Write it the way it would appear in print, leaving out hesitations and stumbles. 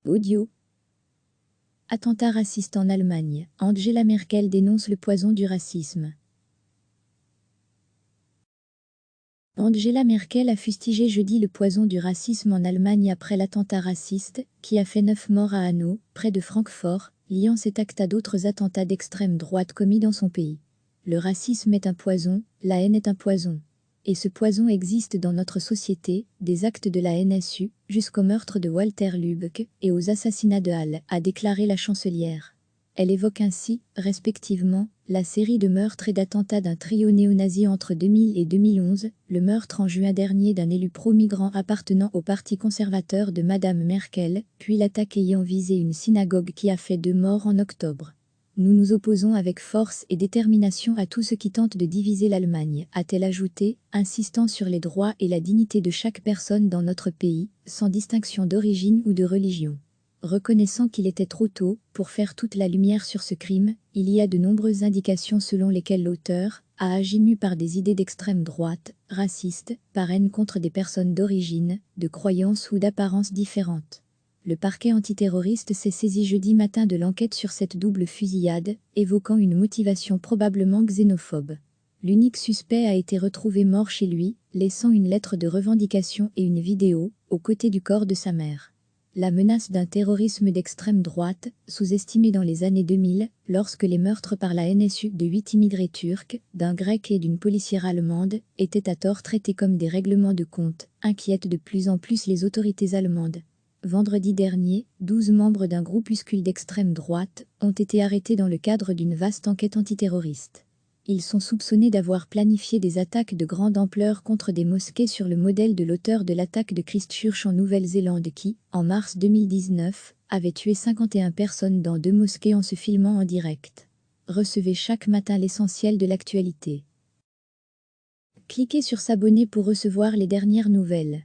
Audio. Attentat raciste en Allemagne. Angela Merkel dénonce le poison du racisme. Angela Merkel a fustigé jeudi le poison du racisme en Allemagne après l'attentat raciste, qui a fait 9 morts à Hanau, près de Francfort, liant cet acte à d'autres attentats d'extrême droite commis dans son pays. Le racisme est un poison, la haine est un poison. Et ce poison existe dans notre société, des actes de la NSU, jusqu'au meurtre de Walter Lübcke et aux assassinats de Halle, a déclaré la chancelière. Elle évoque ainsi, respectivement, la série de meurtres et d'attentats d'un trio néo-nazi entre 2000 et 2011, le meurtre en juin dernier d'un élu pro-migrant appartenant au parti conservateur de Madame Merkel, puis l'attaque ayant visé une synagogue qui a fait 2 morts en octobre. Nous nous opposons avec force et détermination à tout ce qui tente de diviser l'Allemagne, a-t-elle ajouté, insistant sur les droits et la dignité de chaque personne dans notre pays, sans distinction d'origine ou de religion. Reconnaissant qu'il était trop tôt pour faire toute la lumière sur ce crime, il y a de nombreuses indications selon lesquelles l'auteur a agi mu par des idées d'extrême droite, racistes, par haine contre des personnes d'origine, de croyances ou d'apparence différentes. Le parquet antiterroriste s'est saisi jeudi matin de l'enquête sur cette double fusillade, évoquant une motivation probablement xénophobe. L'unique suspect a été retrouvé mort chez lui, laissant une lettre de revendication et une vidéo, aux côtés du corps de sa mère. La menace d'un terrorisme d'extrême droite, sous-estimé dans les années 2000, lorsque les meurtres par la NSU de 8 immigrés turcs, d'un grec et d'une policière allemande, étaient à tort traités comme des règlements de compte, inquiètent de plus en plus les autorités allemandes. Vendredi dernier, 12 membres d'un groupuscule d'extrême droite ont été arrêtés dans le cadre d'une vaste enquête antiterroriste. Ils sont soupçonnés d'avoir planifié des attaques de grande ampleur contre des mosquées sur le modèle de l'auteur de l'attaque de Christchurch en Nouvelle-Zélande qui, en mars 2019, avait tué 51 personnes dans 2 mosquées en se filmant en direct. Recevez chaque matin l'essentiel de l'actualité. Cliquez sur s'abonner pour recevoir les dernières nouvelles.